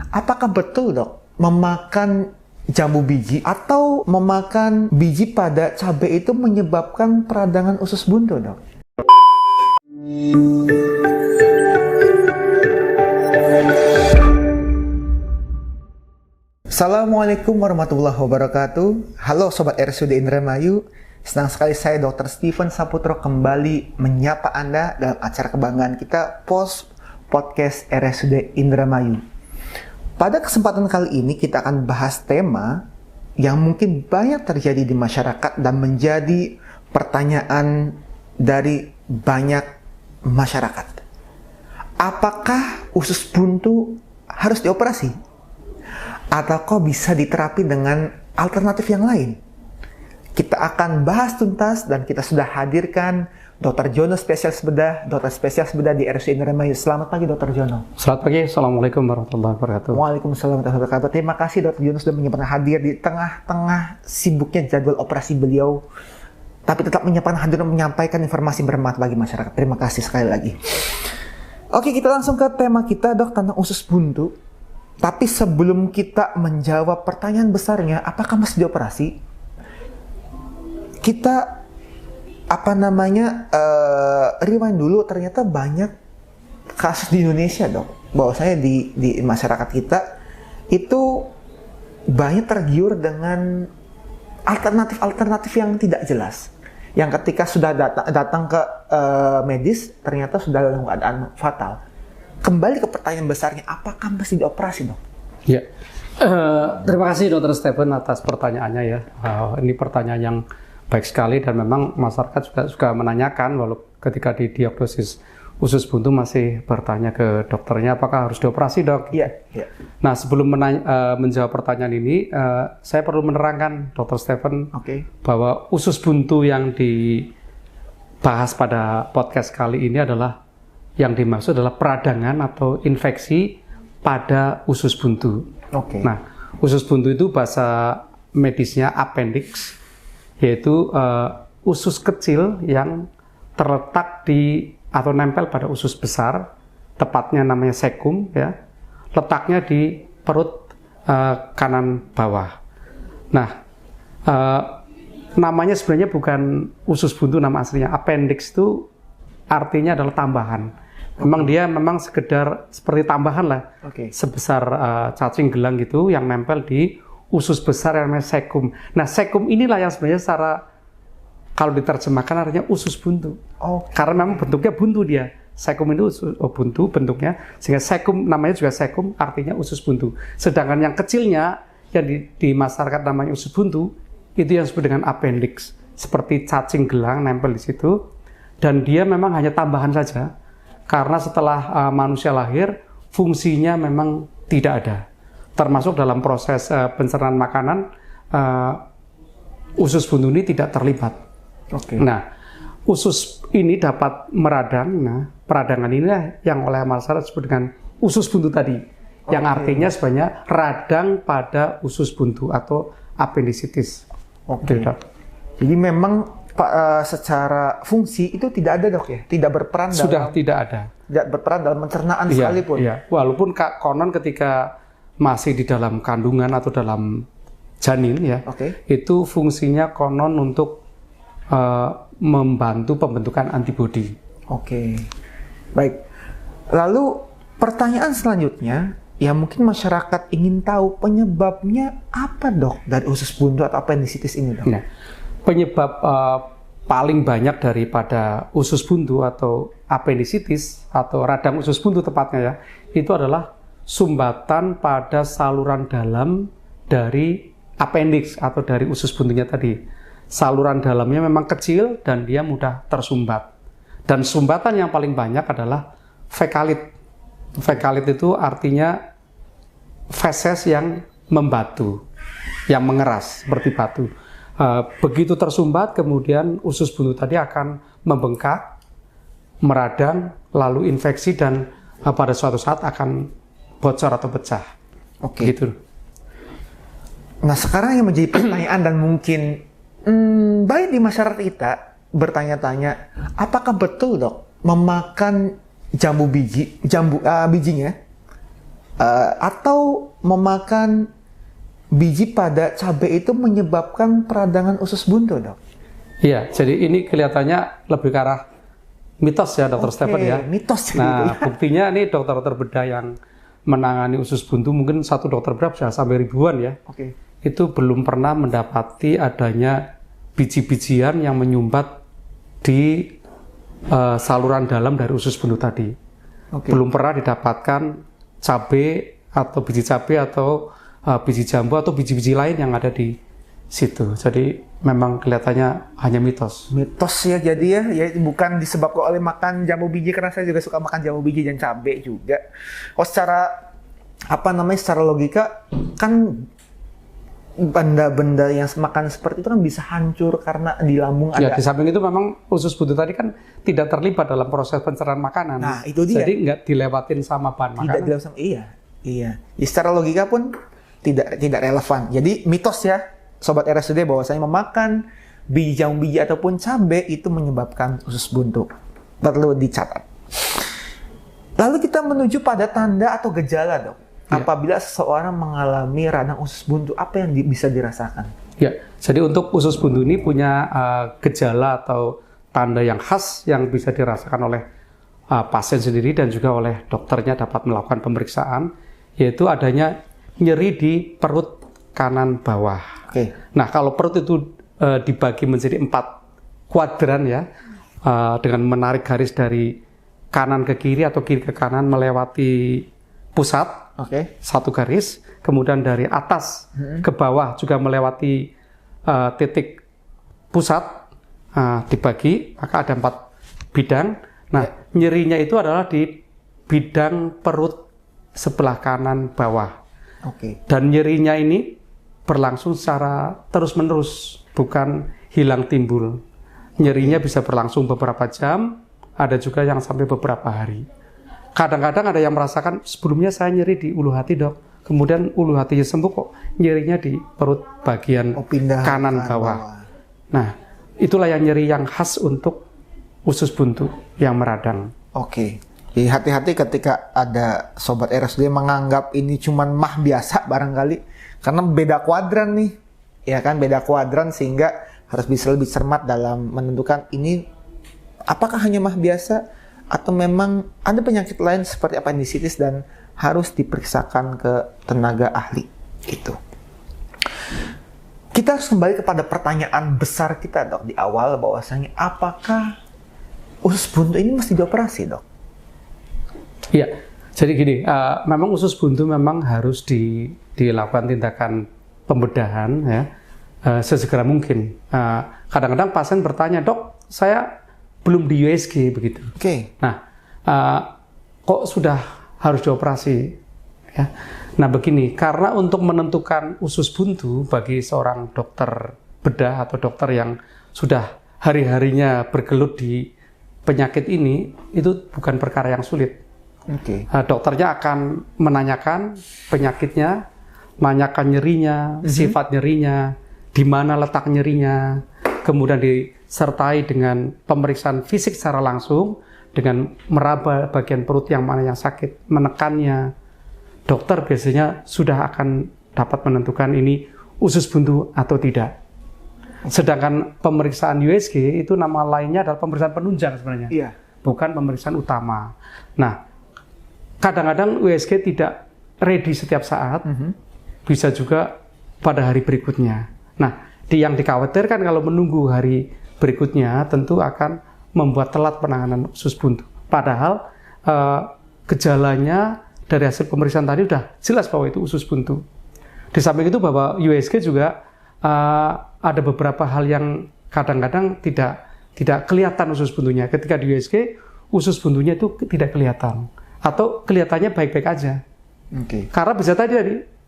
Apakah betul dok, memakan jambu biji atau memakan biji pada cabai itu menyebabkan peradangan usus buntu dok? Assalamualaikum warahmatullahi wabarakatuh. Halo Sobat RSUD Indramayu. Senang sekali saya Dr. Steven Saputro kembali menyapa Anda dalam acara kebanggaan kita Podcast RSUD Indramayu. Pada kesempatan kali ini kita akan bahas tema yang mungkin banyak terjadi di masyarakat dan menjadi pertanyaan dari banyak masyarakat. Apakah usus buntu harus dioperasi? Atau kok bisa diterapi dengan alternatif yang lain? Kita akan bahas tuntas dan kita sudah hadirkan Dr. Jono spesialis bedah, dokter spesialis bedah di RSUD Indramayu. Selamat pagi Dr. Jono. Selamat pagi, Assalamualaikum warahmatullahi wabarakatuh. Waalaikumsalam warahmatullahi wabarakatuh. Terima kasih Dr. Jono sudah menyempatkan hadir di tengah-tengah sibuknya jadwal operasi beliau, tapi tetap menyempatkan hadir dan menyampaikan informasi bermanfaat bagi masyarakat. Terima kasih sekali lagi. Oke, kita langsung ke tema kita dok, tentang usus buntu. Tapi sebelum kita menjawab pertanyaan besarnya, apakah mesti dioperasi? Kita rewind dulu. Ternyata banyak kasus di Indonesia dok, bahwasanya di masyarakat kita itu banyak tergiur dengan alternatif yang tidak jelas, yang ketika sudah datang ke medis ternyata sudah dalam keadaan fatal. Kembali ke pertanyaan besarnya, apakah mesti dioperasi dok? Ya, terima kasih Dr. Stephen atas pertanyaannya ya. Ini pertanyaan yang baik sekali dan memang masyarakat juga suka menanyakan, walau ketika didiagnosis usus buntu masih bertanya ke dokternya apakah harus dioperasi dok? Iya. Yeah. Nah sebelum menjawab pertanyaan ini, saya perlu menerangkan Dr. Stephen bahwa usus buntu yang dibahas pada podcast kali ini adalah yang dimaksud adalah peradangan atau infeksi pada usus buntu. Nah usus buntu itu bahasa medisnya appendix, yaitu usus kecil yang terletak di atau nempel pada usus besar, tepatnya namanya cecum ya, letaknya di perut kanan bawah. Nah, namanya sebenarnya bukan usus buntu nama aslinya. Appendix itu artinya adalah tambahan. Memang dia memang sekedar seperti tambahan lah, sebesar cacing gelang gitu yang nempel di usus besar yang namanya cecum. Nah, cecum inilah yang sebenarnya secara kalau diterjemahkan artinya usus buntu. Karena memang bentuknya buntu dia. Cecum itu buntu bentuknya, sehingga cecum namanya juga cecum artinya usus buntu. Sedangkan yang kecilnya yang di masyarakat namanya usus buntu itu yang disebut dengan appendix, seperti cacing gelang nempel di situ, dan dia memang hanya tambahan saja. Karena setelah manusia lahir fungsinya memang tidak ada. Termasuk dalam proses pencernaan makanan, usus buntu ini tidak terlibat. Nah, usus ini dapat meradang. Nah, peradangan inilah yang oleh masyarakat disebut dengan usus buntu tadi, yang artinya sebenarnya radang pada usus buntu atau appendicitis. Jadi memang secara fungsi itu tidak ada dok ya, tidak berperan tidak berperan dalam pencernaan sekalipun. Iya. Walaupun konon ketika masih di dalam kandungan atau dalam janin ya, itu fungsinya konon untuk membantu pembentukan antibodi. Baik. Lalu pertanyaan selanjutnya, yang mungkin masyarakat ingin tahu penyebabnya apa dok dari usus buntu atau appendicitis ini dok? Nah, penyebab paling banyak daripada usus buntu atau appendicitis atau radang usus buntu tepatnya ya, itu adalah sumbatan pada saluran dalam dari appendix atau dari usus buntunya tadi. Saluran dalamnya memang kecil dan dia mudah tersumbat. Dan sumbatan yang paling banyak adalah fekalit. Fekalit itu artinya feses yang membatu, yang mengeras seperti batu. Begitu tersumbat, kemudian usus buntu tadi akan membengkak, meradang, lalu infeksi dan pada suatu saat akan bocor atau pecah. Gitu. Nah, sekarang yang menjadi pertanyaan dan mungkin baik di masyarakat kita bertanya-tanya, apakah betul dok memakan bijinya Atau memakan biji pada cabai itu menyebabkan peradangan usus buntu, dok? Iya, jadi ini kelihatannya lebih ke arah mitos ya, Dokter Stephen ya. Mitos. Nah, buktinya nih dokter-dokter bedah yang menangani usus buntu mungkin satu dokter bedah bisa sampai ribuan ya. Itu belum pernah mendapati adanya biji-bijian yang menyumbat di saluran dalam dari usus buntu tadi. Belum pernah didapatkan cabai atau biji cabai atau biji jambu atau biji-biji lain yang ada di situ. Jadi memang kelihatannya hanya mitos. Mitos ya, jadi ya bukan disebabkan oleh makan jambu biji, karena saya juga suka makan jambu biji dan cabai juga. Secara secara logika kan benda-benda yang makan seperti itu kan bisa hancur karena di lambung ada. Ya, di samping itu memang usus buntu tadi kan tidak terlibat dalam proses pencernaan makanan. Nah, itu dia. Jadi nggak dilewatin sama bahan makanan. Tidak dilewatin sama, iya. Ya, secara logika pun tidak relevan. Jadi mitos ya, Sobat RSUD, bahwasanya memakan biji jambu biji ataupun cabai itu menyebabkan usus buntu. Perlu dicatat. Lalu kita menuju pada tanda atau gejala, dok. Apabila seseorang mengalami radang usus buntu, apa yang bisa dirasakan? Ya, jadi untuk usus buntu ini punya gejala atau tanda yang khas yang bisa dirasakan oleh pasien sendiri dan juga oleh dokternya dapat melakukan pemeriksaan, yaitu adanya nyeri di perut kanan bawah. Nah, kalau perut itu dibagi menjadi 4 kuadran ya, dengan menarik garis dari kanan ke kiri atau kiri ke kanan melewati pusat. Satu garis, kemudian dari atas ke bawah juga melewati titik pusat, dibagi, maka ada 4 bidang. Nah, nyerinya itu adalah di bidang perut sebelah kanan bawah. Dan nyerinya ini berlangsung secara terus-menerus, bukan hilang timbul. Nyerinya bisa berlangsung beberapa jam, ada juga yang sampai beberapa hari. Kadang-kadang ada yang merasakan, sebelumnya saya nyeri di ulu hati, dok. Kemudian ulu hatinya sembuh kok, nyerinya di perut bagian kanan bawah. Nah, itulah yang nyeri yang khas untuk usus buntu yang meradang. Jadi hati-hati ketika ada Sobat RSUD menganggap ini cuma mah biasa barangkali. Karena beda kuadran nih. Ya kan, beda kuadran sehingga harus bisa lebih cermat dalam menentukan ini apakah hanya mah biasa atau memang ada penyakit lain seperti appendicitis dan harus diperiksakan ke tenaga ahli gitu. Kita harus kembali kepada pertanyaan besar kita, dok, di awal, bahwasanya apakah usus buntu ini mesti dioperasi, dok? Iya, jadi gini, memang usus buntu memang harus dilakukan tindakan pembedahan ya, sesegera mungkin. Kadang-kadang pasien bertanya, dok, saya belum di USG begitu. Nah, kok sudah harus dioperasi? Ya. Nah, begini, karena untuk menentukan usus buntu bagi seorang dokter bedah atau dokter yang sudah hari-harinya bergelut di penyakit ini, itu bukan perkara yang sulit. Dokternya akan menanyakan penyakitnya, menanyakan nyerinya, sifat nyerinya, di mana letak nyerinya, kemudian disertai dengan pemeriksaan fisik secara langsung, dengan meraba bagian perut yang mana yang sakit, menekannya. Dokter biasanya sudah akan dapat menentukan ini usus buntu atau tidak. Sedangkan pemeriksaan USG itu nama lainnya adalah pemeriksaan penunjang sebenarnya, bukan pemeriksaan utama. Nah, kadang-kadang USG tidak ready setiap saat, bisa juga pada hari berikutnya. Nah, yang dikhawatirkan kalau menunggu hari berikutnya tentu akan membuat telat penanganan usus buntu. Padahal gejalanya dari hasil pemeriksaan tadi sudah jelas bahwa itu usus buntu. Di samping itu bahwa USG juga ada beberapa hal yang kadang-kadang tidak kelihatan usus buntunya. Ketika di USG usus buntunya itu tidak kelihatan atau kelihatannya baik-baik aja. Karena bisa tadi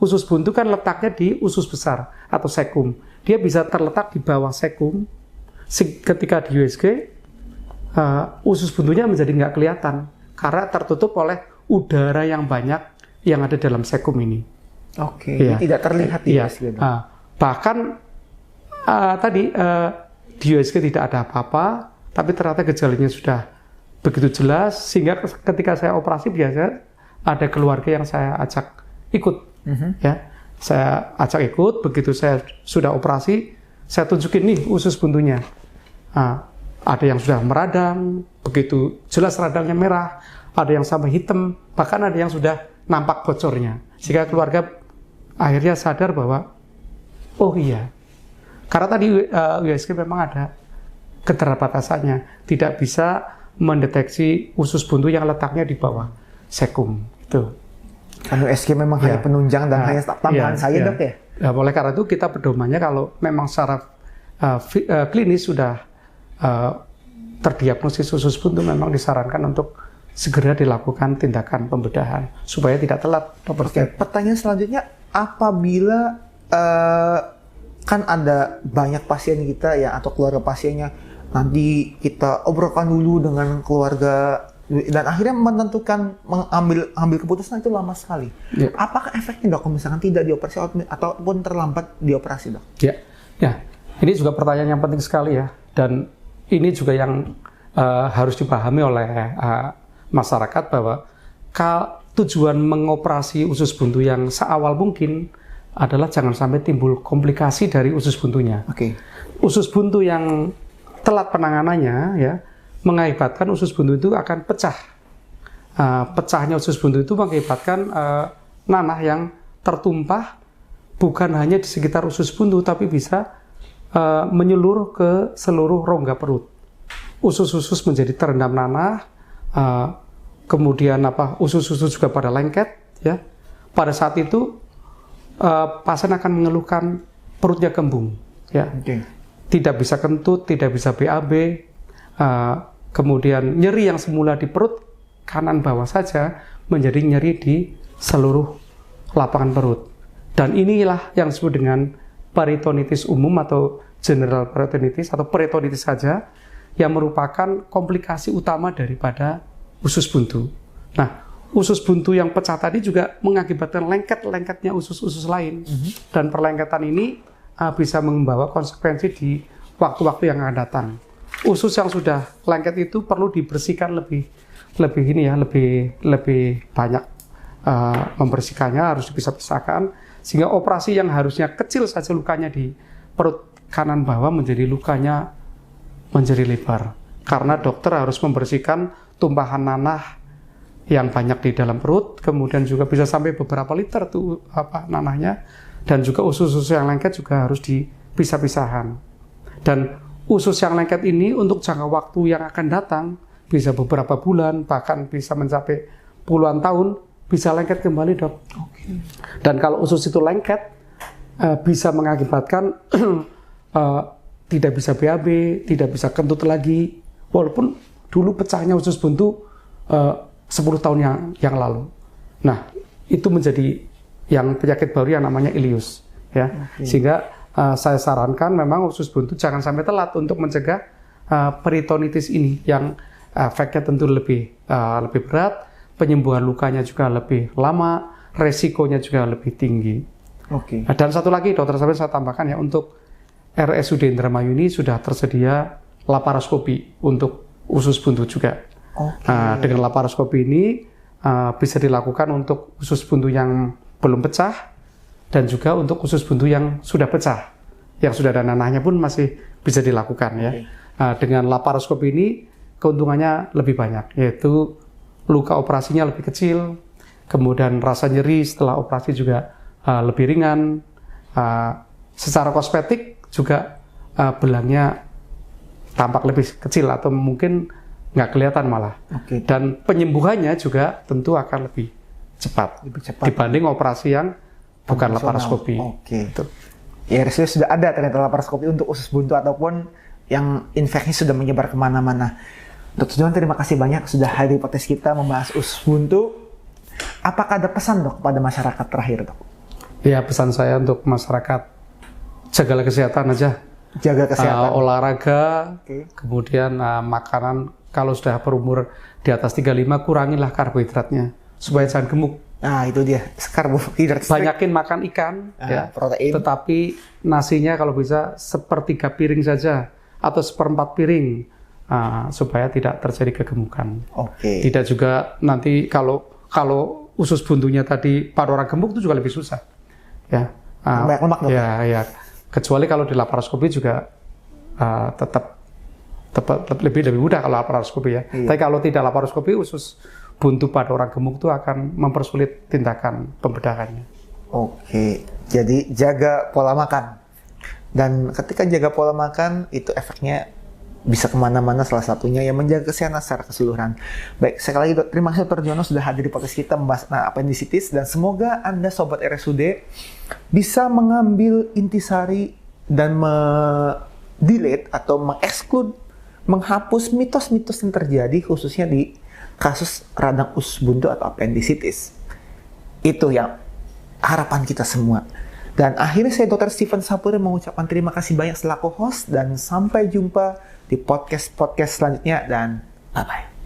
usus buntu kan letaknya di usus besar atau sekum. Dia bisa terletak di bawah sekum. Ketika di USG, usus buntunya menjadi nggak kelihatan karena tertutup oleh udara yang banyak yang ada dalam sekum ini. Jadi tidak terlihat di USG. Bahkan tadi di USG tidak ada apa-apa, tapi ternyata gejalanya sudah begitu jelas sehingga ketika saya operasi biasa ada keluarga yang saya ajak ikut, ya. Saya ajak ikut, begitu saya sudah operasi, saya tunjukin nih usus buntunya. Ada yang sudah meradang, begitu jelas radangnya merah, ada yang sampai hitam, bahkan ada yang sudah nampak bocornya. Sehingga keluarga akhirnya sadar bahwa, oh iya, karena tadi USG memang ada keterbatasannya, tidak bisa mendeteksi usus buntu yang letaknya di bawah sekum. Itu. Kan USG memang hanya penunjang dan hanya tambahan saja dok ya? Ya, oleh karena itu kita pedomannya kalau memang secara klinis sudah terdiagnosis usus buntu, memang disarankan untuk segera dilakukan tindakan pembedahan supaya tidak telat. Oke, pertanyaan selanjutnya, apabila kan ada banyak pasien kita ya atau keluarga pasiennya, nanti kita obrolkan dulu dengan keluarga dan akhirnya menentukan mengambil keputusan itu lama sekali. Ya. Apakah efeknya dok misalkan tidak dioperasi ataupun terlambat dioperasi dok? Ya, ini juga pertanyaan yang penting sekali ya, dan ini juga yang harus dipahami oleh masyarakat bahwa tujuan mengoperasi usus buntu yang seawal mungkin adalah jangan sampai timbul komplikasi dari usus buntunya. Oke. Usus buntu yang telat penanganannya ya mengakibatkan usus buntu itu akan pecah. Pecahnya usus buntu itu mengakibatkan nanah yang tertumpah bukan hanya di sekitar usus buntu tapi bisa menyeluruh ke seluruh rongga perut. Usus-usus menjadi terendam nanah, kemudian usus-usus juga pada lengket ya. Pada saat itu pasien akan mengeluhkan perutnya kembung ya. Okay. Tidak bisa kentut, tidak bisa BAB, kemudian nyeri yang semula di perut kanan bawah saja menjadi nyeri di seluruh lapangan perut. Dan inilah yang disebut dengan peritonitis umum atau general peritonitis atau peritonitis saja, yang merupakan komplikasi utama daripada usus buntu. Nah, usus buntu yang pecah tadi juga mengakibatkan lengket-lengketnya usus-usus lain. Dan perlengketan ini bisa membawa konsekuensi di waktu-waktu yang akan datang. Usus yang sudah lengket itu perlu dibersihkan lebih banyak, membersihkannya harus dipisah-pisahkan sehingga operasi yang harusnya kecil saja lukanya di perut kanan bawah menjadi lebar karena dokter harus membersihkan tumpahan nanah yang banyak di dalam perut, kemudian juga bisa sampai beberapa liter tuh nanahnya, dan juga usus-usus yang lengket juga harus dipisah-pisahkan. Dan usus yang lengket ini untuk jangka waktu yang akan datang bisa beberapa bulan, bahkan bisa mencapai puluhan tahun, bisa lengket kembali dok. Okay. Dan kalau usus itu lengket, bisa mengakibatkan tidak bisa BAB, tidak bisa kentut lagi, walaupun dulu pecahnya usus buntu 10 tahun yang lalu. Nah, itu menjadi yang penyakit baru yang namanya ileus. Ya. Okay. Sehingga saya sarankan memang usus buntu jangan sampai telat untuk mencegah peritonitis ini yang efeknya tentu lebih berat, penyembuhan lukanya juga lebih lama, resikonya juga lebih tinggi. Oke. Dan satu lagi dokter saya tambahkan ya, untuk RSUD Indramayu ini sudah tersedia laparoskopi untuk usus buntu juga. Oke. Dengan laparoskopi ini bisa dilakukan untuk usus buntu yang belum pecah dan juga untuk usus buntu yang sudah pecah, yang sudah ada nanahnya pun masih bisa dilakukan ya. Dengan laparoskopi ini keuntungannya lebih banyak, yaitu luka operasinya lebih kecil, kemudian rasa nyeri setelah operasi juga lebih ringan. Secara kosmetik juga belangnya tampak lebih kecil atau mungkin nggak kelihatan malah. Oke. Dan penyembuhannya juga tentu akan lebih cepat dibanding operasi yang bukan laparoskopi. Oke. Gitu. Ya, sudah ada ternyata laparoskopi untuk usus buntu ataupun yang infeksi sudah menyebar kemana-mana. Dr. John, terima kasih banyak sudah hadir di podcast kita membahas usus buntu. Apakah ada pesan dok kepada masyarakat terakhir dok? Ya, pesan saya untuk masyarakat, jagalah kesehatan aja. Jaga kesehatan. Olahraga, kemudian makanan kalau sudah berumur di atas 35 kurangilah karbohidratnya supaya jangan gemuk. Nah itu dia, karbohidrat. Banyakin makan ikan, ya, protein. Tetapi nasinya kalau bisa 1/3 piring saja atau 1/4 piring supaya tidak terjadi kegemukan. Oke. Tidak juga nanti kalau usus buntunya tadi pada orang gemuk itu juga lebih susah. Ya. Banyak lemak dong. Ya. Kecuali kalau di laparoskopi juga tetap lebih mudah kalau laparoskopi ya. Iya. Tapi kalau tidak laparoskopi, usus buntu pada orang gemuk itu akan mempersulit tindakan pembedahannya. Oke, jadi jaga pola makan. Dan ketika jaga pola makan, itu efeknya bisa kemana-mana, salah satunya yang menjaga kesehatan secara keseluruhan. Baik, sekali lagi terima kasih Dr. Jono sudah hadir di podcast kita membahas appendicitis, dan semoga Anda Sobat RSUD bisa mengambil intisari dan delete atau mengeksklud, menghapus mitos-mitos yang terjadi khususnya di kasus radang usus buntu atau appendicitis. Itu yang harapan kita semua. Dan akhirnya saya Dr. Stephen Saputra mengucapkan terima kasih banyak selaku host, dan sampai jumpa di podcast-podcast selanjutnya, dan bye-bye.